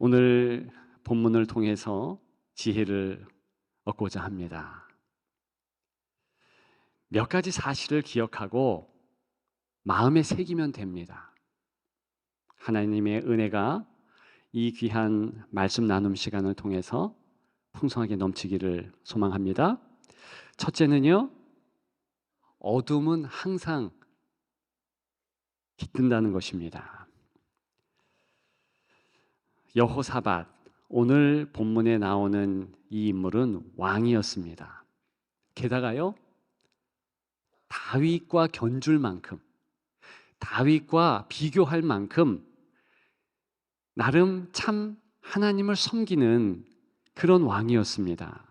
오늘 본문을 통해서 지혜를 얻고자 합니다. 몇 가지 사실을 기억하고 마음에 새기면 됩니다. 하나님의 은혜가 이 귀한 말씀 나눔 시간을 통해서 풍성하게 넘치기를 소망합니다. 첫째는요, 어둠은 항상 깃든다는 것입니다. 여호사밧, 오늘 본문에 나오는 이 인물은 왕이었습니다. 게다가요, 다윗과 견줄 만큼, 다윗과 비교할 만큼 나름 참 하나님을 섬기는 그런 왕이었습니다.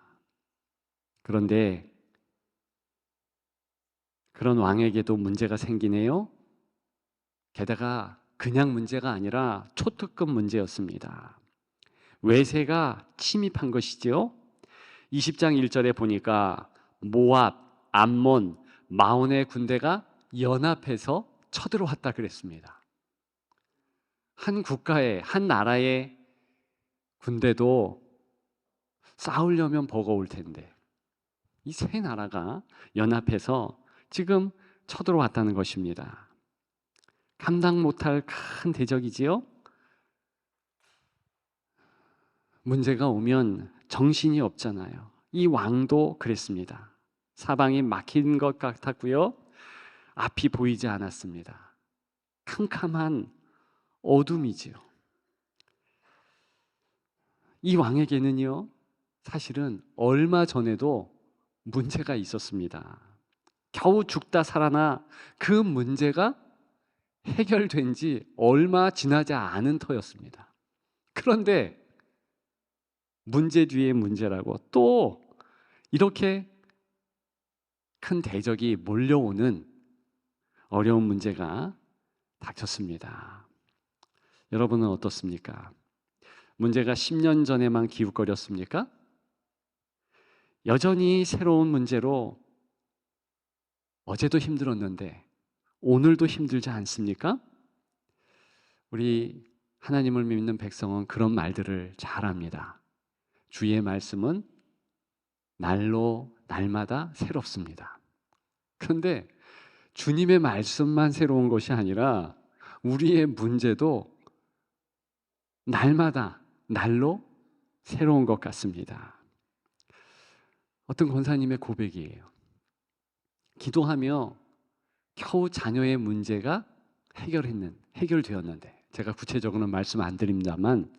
그런데 그런 왕에게도 문제가 생기네요. 게다가 그냥 문제가 아니라 초특급 문제였습니다. 외세가 침입한 것이지요. 20장 1절에 보니까 모압, 암몬, 마온의 군대가 연합해서 쳐들어왔다 그랬습니다. 한 국가의, 한 나라의 군대도 싸우려면 버거울 텐데 이 세 나라가 연합해서 지금 쳐들어왔다는 것입니다. 감당 못할 큰 대적이지요. 문제가 오면 정신이 없잖아요. 이 왕도 그랬습니다. 사방이 막힌 것 같았고요. 앞이 보이지 않았습니다. 캄캄한 어둠이지요. 이 왕에게는요, 사실은 얼마 전에도 문제가 있었습니다. 겨우 죽다 살아나 그 문제가 해결된 지 얼마 지나지 않은 터였습니다. 그런데 문제 뒤에 문제라고 또 이렇게 큰 대적이 몰려오는 어려운 문제가 닥쳤습니다. 여러분은 어떻습니까? 문제가 10년 전에만 기웃거렸습니까? 여전히 새로운 문제로 어제도 힘들었는데 오늘도 힘들지 않습니까? 우리 하나님을 믿는 백성은 그런 말들을 잘합니다. 주의 말씀은 날로 날마다 새롭습니다. 그런데 주님의 말씀만 새로운 것이 아니라 우리의 문제도 날마다 날로 새로운 것 같습니다. 어떤 권사님의 고백이에요. 기도하며 겨우 자녀의 문제가 해결되었는데, 제가 구체적으로는 말씀 안 드립니다만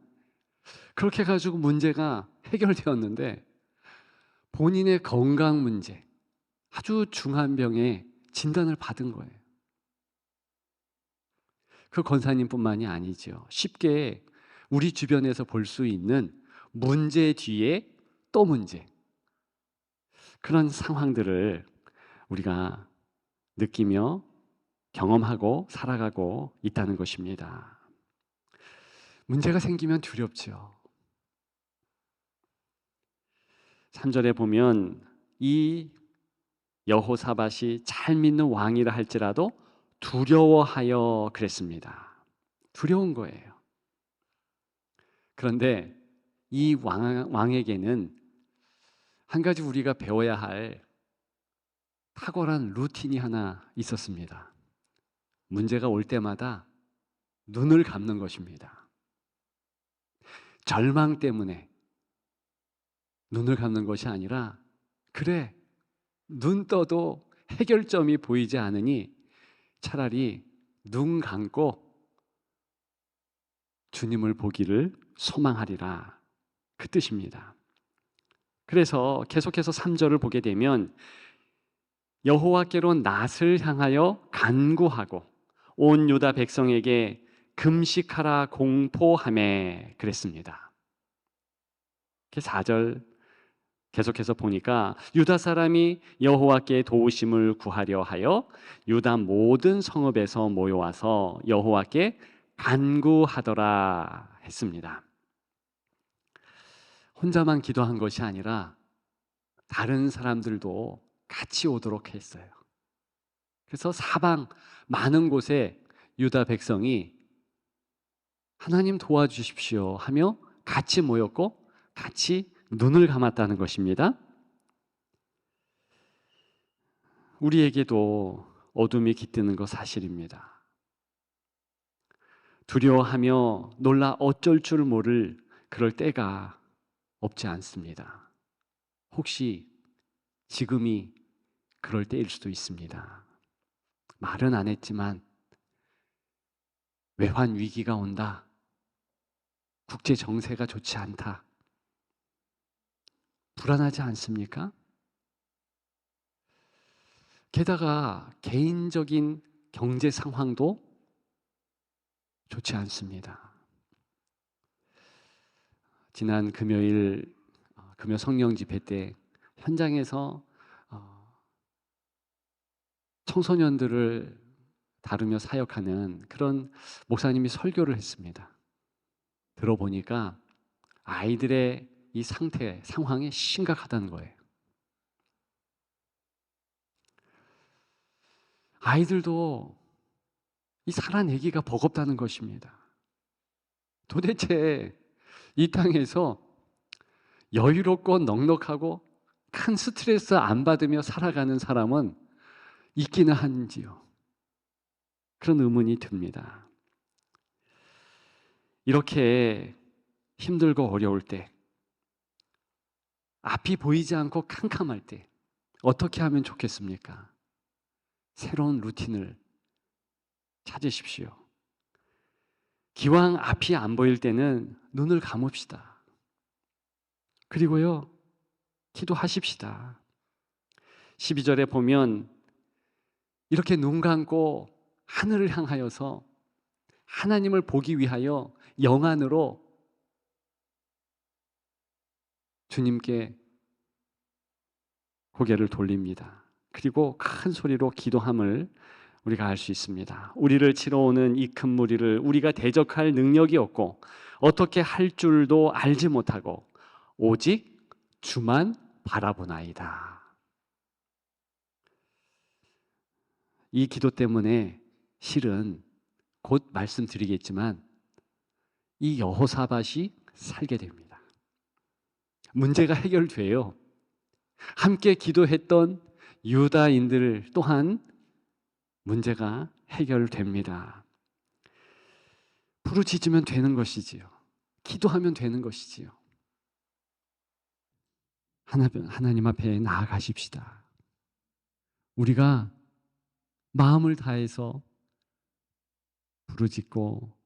그렇게 가지고 문제가 해결되었는데 본인의 건강 문제, 아주 중한 병에 진단을 받은 거예요. 그 권사님뿐만이 아니죠. 쉽게 우리 주변에서 볼 수 있는 문제 뒤에 또 문제, 그런 상황들을 우리가 느끼며 경험하고 살아가고 있다는 것입니다. 문제가 생기면 두렵죠. 3절에 보면 이 여호사밧이 잘 믿는 왕이라 할지라도 두려워하여 그랬습니다. 두려운 거예요. 그런데 이 왕에게는 한 가지 우리가 배워야 할 탁월한 루틴이 하나 있었습니다. 문제가 올 때마다 눈을 감는 것입니다. 절망 때문에 눈을 감는 것이 아니라, 그래, 눈 떠도 해결점이 보이지 않으니 차라리 눈 감고 주님을 보기를 소망하리라, 그 뜻입니다. 그래서 계속해서 3절을 보게 되면 여호와께로 낫을 향하여 간구하고 온 유다 백성에게 금식하라 공포하매 그랬습니다. 4절 계속해서 보니까 유다 사람이 여호와께 도우심을 구하려 하여 유다 모든 성읍에서 모여와서 여호와께 간구하더라 했습니다. 혼자만 기도한 것이 아니라 다른 사람들도 같이 오도록 했어요. 그래서 사방 많은 곳에 유다 백성이 하나님 도와주십시오 하며 같이 모였고 같이 눈을 감았다는 것입니다. 우리에게도 어둠이 깃드는 거 사실입니다. 두려워하며 놀라 어쩔 줄 모를 그럴 때가 없지 않습니다. 혹시 지금이 그럴 때일 수도 있습니다. 말은 안 했지만 외환 위기가 온다. 국제 정세가 좋지 않다. 불안하지 않습니까? 게다가 개인적인 경제 상황도 좋지 않습니다. 지난 금요일 금요 성령 집회 때 현장에서 청소년들을 다루며 사역하는 그런 목사님이 설교를 했습니다. 들어보니까 아이들의 이 상황이 심각하다는 거예요. 아이들도 이 살아내기가 버겁다는 것입니다. 도대체 이 땅에서 여유롭고 넉넉하고 큰 스트레스 안 받으며 살아가는 사람은 있기는 한지요. 그런 의문이 듭니다. 이렇게 힘들고 어려울 때, 앞이 보이지 않고 캄캄할 때 어떻게 하면 좋겠습니까? 새로운 루틴을 찾으십시오. 기왕 앞이 안 보일 때는 눈을 감읍시다. 그리고요, 기도하십시다. 12절에 보면 이렇게 눈 감고 하늘을 향하여서 하나님을 보기 위하여 영안으로 주님께 고개를 돌립니다. 그리고 큰 소리로 기도함을 우리가 알 수 있습니다. 우리를 치러 오는 이 큰 무리를 우리가 대적할 능력이 없고 어떻게 할 줄도 알지 못하고 오직 주만 바라보나이다. 이 기도 때문에 실은 곧 말씀드리겠지만 이 여호사밧이 살게 됩니다. 문제가 해결돼요. 함께 기도했던 유다인들 또한 문제가 해결됩니다. 부르짖으면 되는 것이지요. 기도하면 되는 것이지요. 하나님 앞에 나아가십시다. 우리가 마음을 다해서 부르짖고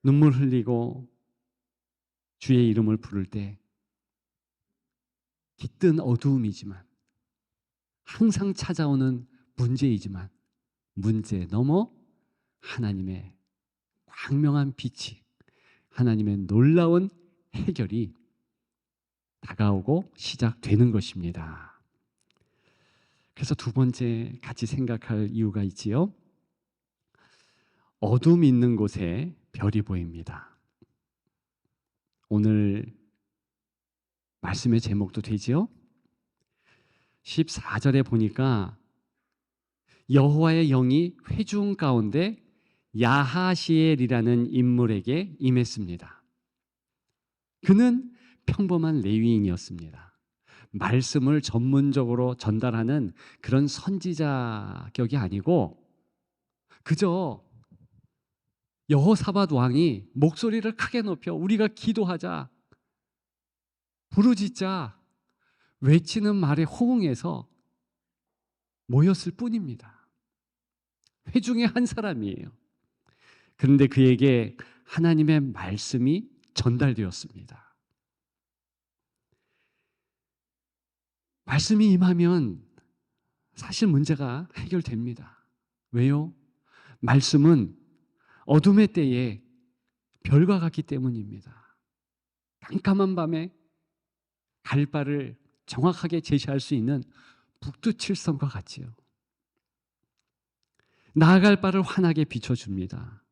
눈물 흘리고 주의 이름을 부를 때 깃든 어두움이지만 항상 찾아오는 문제이지만 문제 넘어 하나님의 광명한 빛이, 하나님의 놀라운 해결이 다가오고 시작되는 것입니다. 그래서 두 번째 같이 생각할 이유가 있지요. 어둠 있는 곳에 별이 보입니다. 오늘 말씀의 제목도 되지요. 14절에 보니까 여호와의 영이 회중 가운데 야하시엘이라는 인물에게 임했습니다. 그는 평범한 레위인이었습니다. 말씀을 전문적으로 전달하는 그런 선지자 격이 아니고 그저 여호사밧 왕이 목소리를 크게 높여 우리가 기도하자, 부르짖자, 외치는 말에 호응해서 모였을 뿐입니다. 회중의 한 사람이에요. 그런데 그에게 하나님의 말씀이 전달되었습니다. 말씀이 임하면 사실 문제가 해결됩니다. 왜요? 말씀은 어둠의 때에 별과 같기 때문입니다. 깜깜한 밤에 갈 바를 정확하게 제시할 수 있는 북두칠성과 같지요. 나아갈 바를 환하게 비춰줍니다.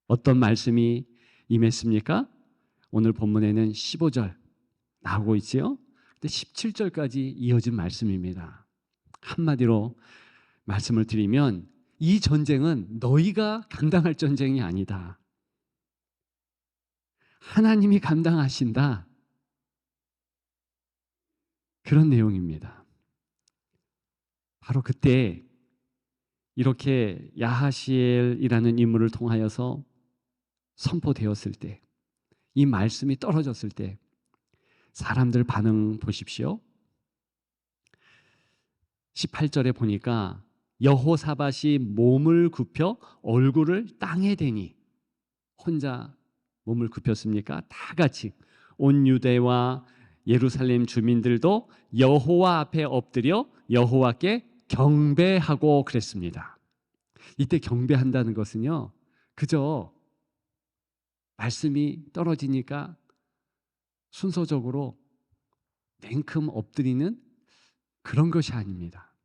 어떤 말씀이 임했습니까? 오늘 본문에는 15절 나오고 있지요. 근데 17절까지 이어진 말씀입니다. 한마디로 말씀을 드리면 이 전쟁은 너희가 감당할 전쟁이 아니다. 하나님이 감당하신다. 그런 내용입니다. 바로 그때 이렇게 야하시엘이라는 인물을 통하여서 선포되었을 때, 이 말씀이 떨어졌을 때 사람들 반응 보십시오. 18절에 보니까 여호사밧이 몸을 굽혀 얼굴을 땅에 대니, 혼자 몸을 굽혔습니까? 다 같이 온 유대와 예루살렘 주민들도 여호와 앞에 엎드려 여호와께 경배하고 그랬습니다. 이때 경배한다는 것은요, 그저 말씀이 떨어지니까 순서적으로 냉큼 엎드리는 그런 것이 아닙니다.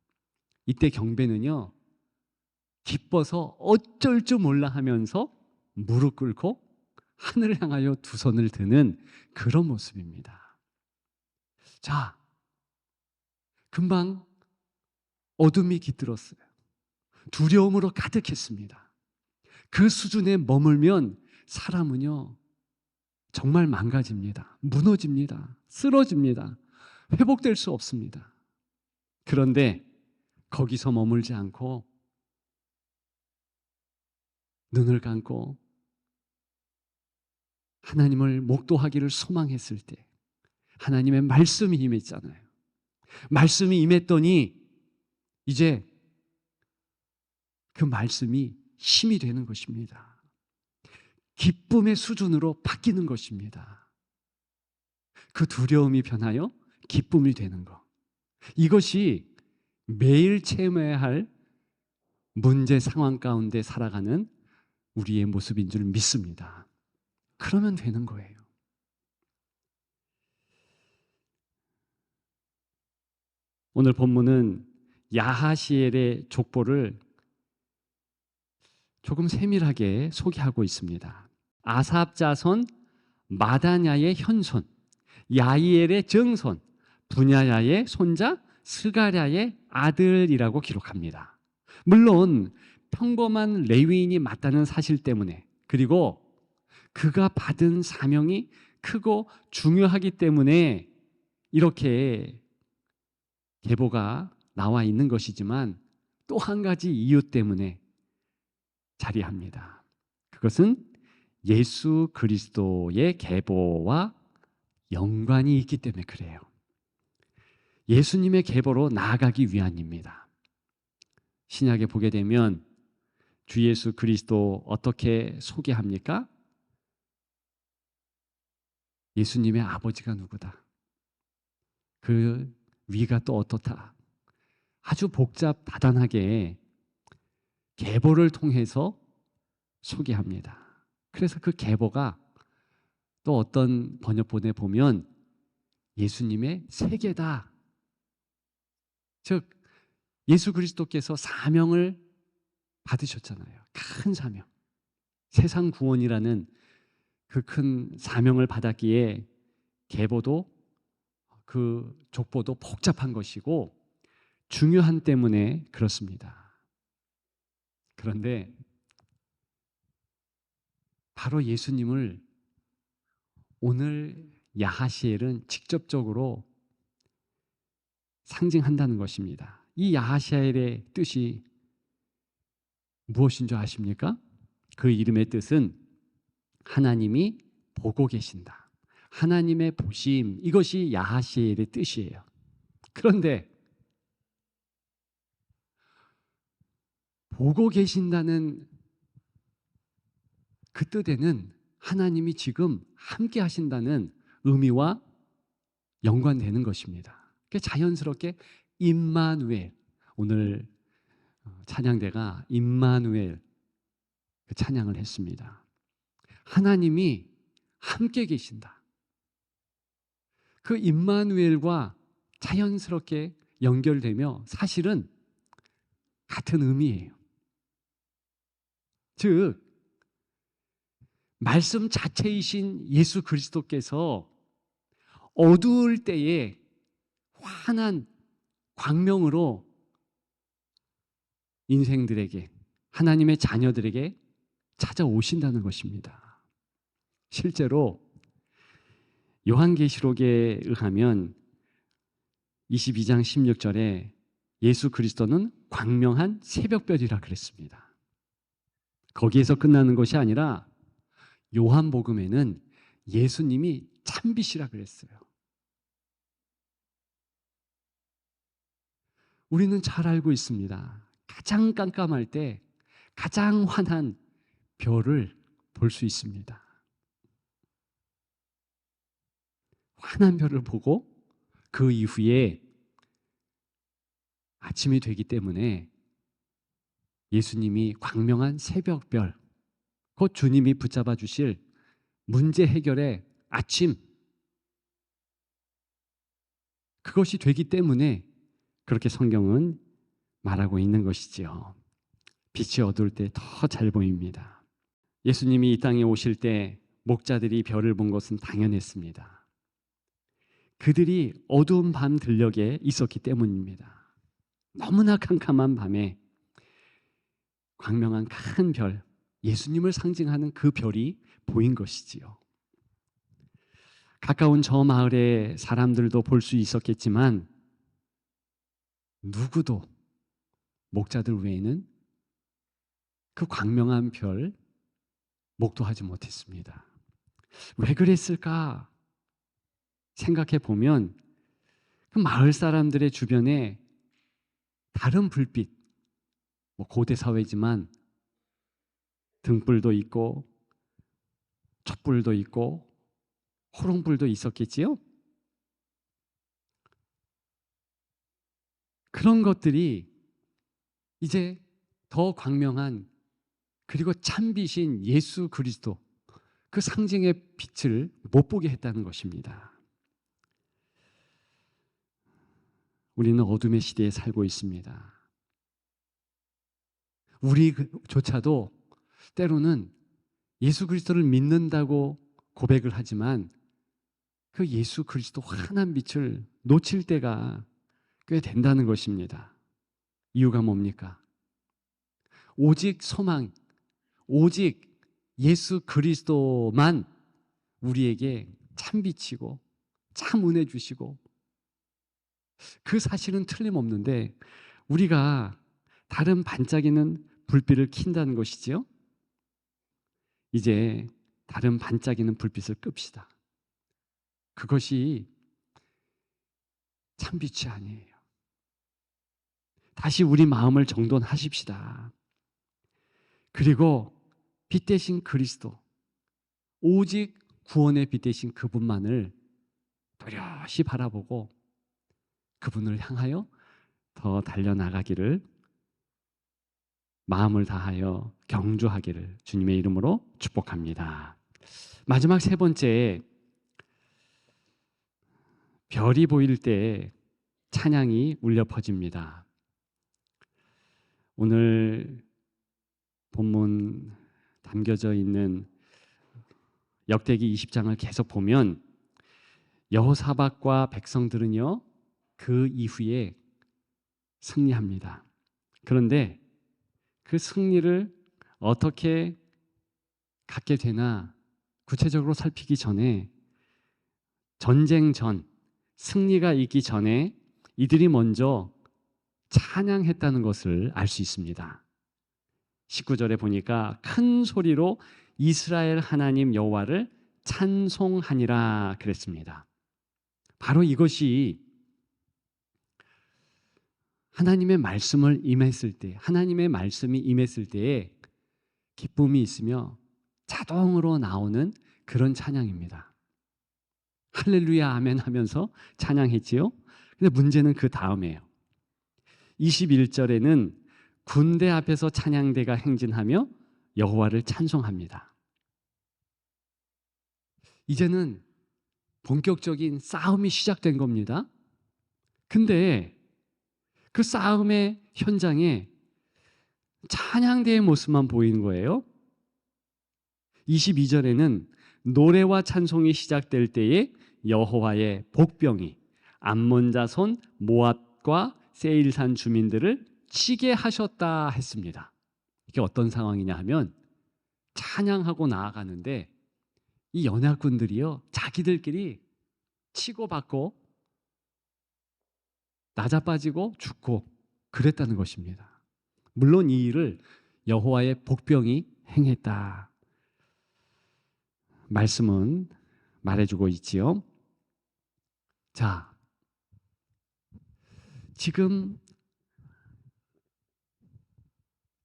이때 경배는요, 기뻐서 어쩔 줄 몰라 하면서 무릎 꿇고 하늘을 향하여 두 손을 드는 그런 모습입니다. 자, 금방 어둠이 깃들었어요. 두려움으로 가득했습니다. 그 수준에 머물면 사람은요, 정말 망가집니다. 무너집니다. 쓰러집니다. 회복될 수 없습니다. 그런데 거기서 머물지 않고 눈을 감고 하나님을 목도하기를 소망했을 때 하나님의 말씀이 임했잖아요. 말씀이 임했더니 이제 그 말씀이 힘이 되는 것입니다. 기쁨의 수준으로 바뀌는 것입니다. 그 두려움이 변하여 기쁨이 되는 것. 이것이 매일 체험해야 할 문제 상황 가운데 살아가는 우리의 모습인 줄 믿습니다. 그러면 되는 거예요. 오늘 본문은 야하시엘의 족보를 조금 세밀하게 소개하고 있습니다. 아삽 자손 마다냐의 현손, 야이엘의 정손, 분야야의 손자 스가랴의 아들이라고 기록합니다. 물론 평범한 레위인이 맞다는 사실 때문에, 그리고 그가 받은 사명이 크고 중요하기 때문에 이렇게 계보가 나와 있는 것이지만 또 한 가지 이유 때문에 자리합니다. 그것은 예수 그리스도의 계보와 연관이 있기 때문에 그래요. 예수님의 계보로 나아가기 위함입니다. 신약에 보게 되면 주 예수 그리스도 어떻게 소개합니까? 예수님의 아버지가 누구다. 그 위가 또 어떻다. 아주 복잡 다단하게 계보를 통해서 소개합니다. 그래서 그 계보가 또 어떤 번역본에 보면 예수님의 세계다. 즉 예수 그리스도께서 사명을 받으셨잖아요. 큰 사명. 세상 구원이라는 그 큰 사명을 받았기에 계보도 그 족보도 복잡한 것이고 중요한 때문에 그렇습니다. 그런데 바로 예수님을 오늘 야하시엘은 직접적으로 상징한다는 것입니다. 이 야하시엘의 뜻이 무엇인 줄 아십니까? 그 이름의 뜻은 하나님이 보고 계신다. 하나님의 보심, 이것이 야하시엘의 뜻이에요. 그런데 보고 계신다는 그 뜻에는 하나님이 지금 함께 하신다는 의미와 연관되는 것입니다. 자연스럽게 임마누엘, 오늘 찬양대가 임마누엘 그 찬양을 했습니다. 하나님이 함께 계신다. 그 임마누엘과 자연스럽게 연결되며 사실은 같은 의미예요. 즉 말씀 자체이신 예수 그리스도께서 어두울 때에 환한 광명으로 인생들에게, 하나님의 자녀들에게 찾아오신다는 것입니다. 실제로 요한계시록에 의하면 22장 16절에 예수 그리스도는 광명한 새벽별이라 그랬습니다. 거기에서 끝나는 것이 아니라 요한복음에는 예수님이 참빛이라 그랬어요. 우리는 잘 알고 있습니다. 가장 깜깜할 때 가장 환한 별을 볼 수 있습니다. 환한 별을 보고 그 이후에 아침이 되기 때문에 예수님이 광명한 새벽별, 곧 주님이 붙잡아 주실 문제 해결의 아침, 그것이 되기 때문에 그렇게 성경은 말하고 있는 것이지요. 빛이 어두울 때 더 잘 보입니다. 예수님이 이 땅에 오실 때 목자들이 별을 본 것은 당연했습니다. 그들이 어두운 밤 들녘에 있었기 때문입니다. 너무나 캄캄한 밤에 광명한 큰 별, 예수님을 상징하는 그 별이 보인 것이지요. 가까운 저 마을의 사람들도 볼 수 있었겠지만 누구도 목자들 외에는 그 광명한 별 목도하지 못했습니다. 왜 그랬을까 생각해 보면 그 마을 사람들의 주변에 다른 불빛, 고대 사회지만 등불도 있고 촛불도 있고 호롱불도 있었겠지요. 그런 것들이 이제 더 광명한 그리고 참빛인 예수 그리스도, 그 상징의 빛을 못 보게 했다는 것입니다. 우리는 어둠의 시대에 살고 있습니다. 우리조차도 때로는 예수 그리스도를 믿는다고 고백을 하지만 그 예수 그리스도 환한 빛을 놓칠 때가 꽤 된다는 것입니다. 이유가 뭡니까? 오직 소망, 오직 예수 그리스도만 우리에게 참 빛이고 참 은혜 주시고, 그 사실은 틀림없는데 우리가 다른 반짝이는 불빛을 킨다는 것이지요. 이제 다른 반짝이는 불빛을 끕시다. 그것이 참빛이 아니에요. 다시 우리 마음을 정돈하십시다. 그리고 빛 대신 그리스도, 오직 구원의 빛 대신 그분만을 또렷이 바라보고 그분을 향하여 더 달려나가기를, 마음을 다하여 경주하기를 주님의 이름으로 축복합니다. 마지막 세 번째, 별이 보일 때 찬양이 울려 퍼집니다. 오늘 본문 담겨져 있는 역대기 20장을 계속 보면 여호사밧과 백성들은요, 그 이후에 승리합니다. 그런데 그 승리를 어떻게 갖게 되나 구체적으로 살피기 전에, 전쟁 전, 승리가 있기 전에 이들이 먼저 찬양했다는 것을 알 수 있습니다. 19절에 보니까 큰 소리로 이스라엘 하나님 여호와를 찬송하니라 그랬습니다. 바로 이것이 하나님의 말씀을 임했을 때, 하나님의 말씀이 임했을 때에 기쁨이 있으며 자동으로 나오는 그런 찬양입니다. 할렐루야 아멘 하면서 찬양했지요. 근데 문제는 그 다음이에요. 21절에는 군대 앞에서 찬양대가 행진하며 여호와를 찬송합니다. 이제는 본격적인 싸움이 시작된 겁니다. 근데 그 싸움의 현장에 찬양대의 모습만 보이는 거예요. 22절에는 노래와 찬송이 시작될 때에 여호와의 복병이 암몬 자손 모압과 세일산 주민들을 치게 하셨다 했습니다. 이게 어떤 상황이냐 하면, 찬양하고 나아가는데 이 연합군들이요, 자기들끼리 치고받고 낮아빠지고 죽고 그랬다는 것입니다. 물론 이 일을 여호와의 복병이 행했다. 말씀은 말해주고 있지요. 자, 지금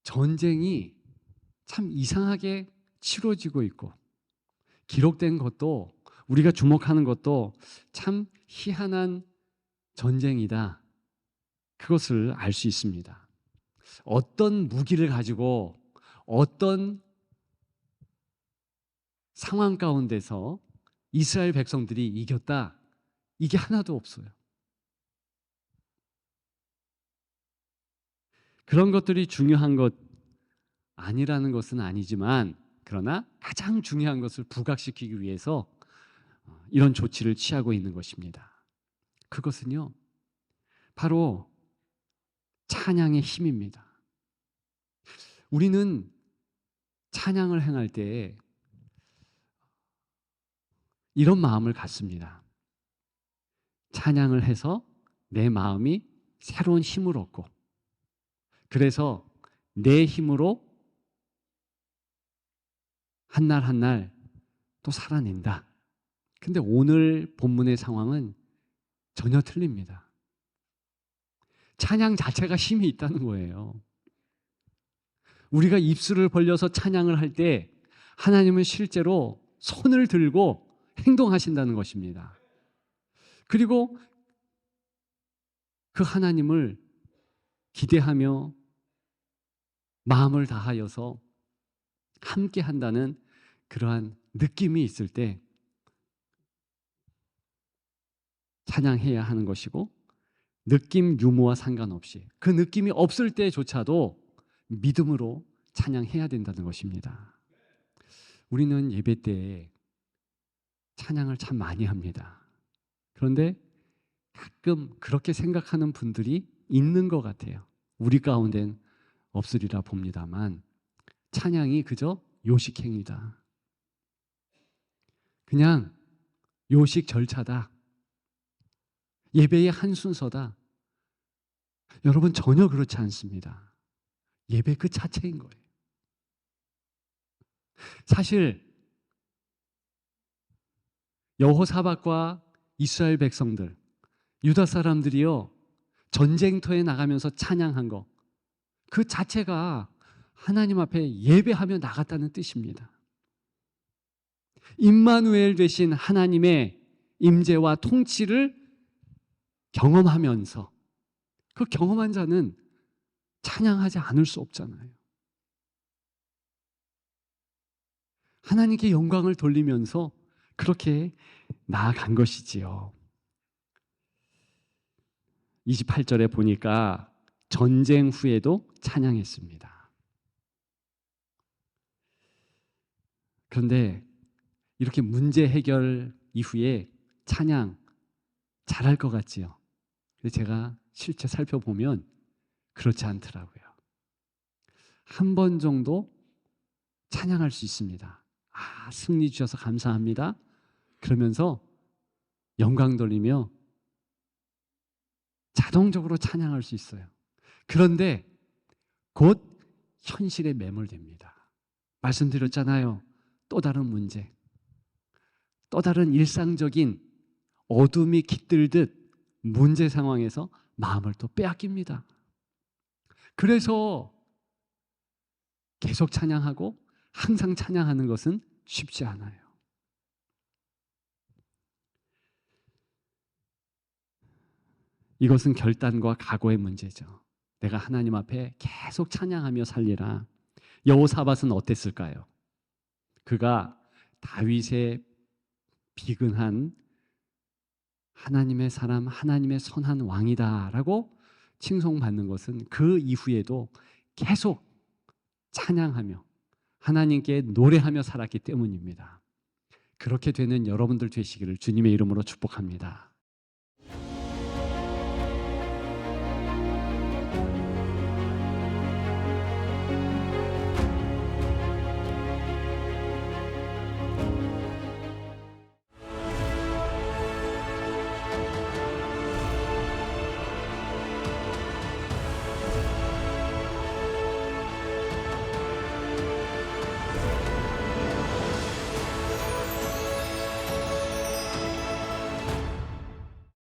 전쟁이 참 이상하게 치러지고 있고 기록된 것도 우리가 주목하는 것도 참 희한한 전쟁이다. 그것을 알 수 있습니다. 어떤 무기를 가지고 어떤 상황 가운데서 이스라엘 백성들이 이겼다. 이게 하나도 없어요. 그런 것들이 중요한 것 아니라는 것은 아니지만 그러나 가장 중요한 것을 부각시키기 위해서 이런 조치를 취하고 있는 것입니다. 그것은요, 바로 찬양의 힘입니다. 우리는 찬양을 행할 때 이런 마음을 갖습니다. 찬양을 해서 내 마음이 새로운 힘을 얻고 그래서 내 힘으로 한 날 한 날 또 살아낸다. 근데 오늘 본문의 상황은 전혀 틀립니다. 찬양 자체가 힘이 있다는 거예요. 우리가 입술을 벌려서 찬양을 할 때 하나님은 실제로 손을 들고 행동하신다는 것입니다. 그리고 그 하나님을 기대하며 마음을 다하여서 함께 한다는 그러한 느낌이 있을 때 찬양해야 하는 것이고 느낌 유무와 상관없이 그 느낌이 없을 때조차도 믿음으로 찬양해야 된다는 것입니다. 우리는 예배 때 찬양을 참 많이 합니다. 그런데 가끔 그렇게 생각하는 분들이 있는 것 같아요. 우리 가운데는 없으리라 봅니다만 찬양이 그저 요식행위다. 그냥 요식 절차다. 예배의 한 순서다. 여러분 전혀 그렇지 않습니다. 예배 그 자체인 거예요. 사실 여호사밧과 이스라엘 백성들, 유다 사람들이요 전쟁터에 나가면서 찬양한 거, 그 자체가 하나님 앞에 예배하며 나갔다는 뜻입니다. 임마누엘 되신 하나님의 임재와 통치를 경험하면서 그 경험한 자는 찬양하지 않을 수 없잖아요. 하나님께 영광을 돌리면서 그렇게 나아간 것이지요. 28절에 보니까 전쟁 후에도 찬양했습니다. 그런데 이렇게 문제 해결 이후에 찬양 잘할 것 같지요. 근데 제가 실제 살펴보면 그렇지 않더라고요. 한 번 정도 찬양할 수 있습니다. 아, 승리 주셔서 감사합니다. 그러면서 영광 돌리며 자동적으로 찬양할 수 있어요. 그런데 곧 현실에 매몰됩니다. 말씀드렸잖아요. 또 다른 문제, 또 다른 일상적인 어둠이 깃들듯 문제 상황에서 마음을 또 빼앗깁니다. 그래서 계속 찬양하고 항상 찬양하는 것은 쉽지 않아요. 이것은 결단과 각오의 문제죠. 내가 하나님 앞에 계속 찬양하며 살리라. 여호사밧은 어땠을까요? 그가 다윗의 비근한 하나님의 사람, 하나님의 선한 왕이다라고 칭송받는 것은 그 이후에도 계속 찬양하며 하나님께 노래하며 살았기 때문입니다. 그렇게 되는 여러분들 되시기를 주님의 이름으로 축복합니다.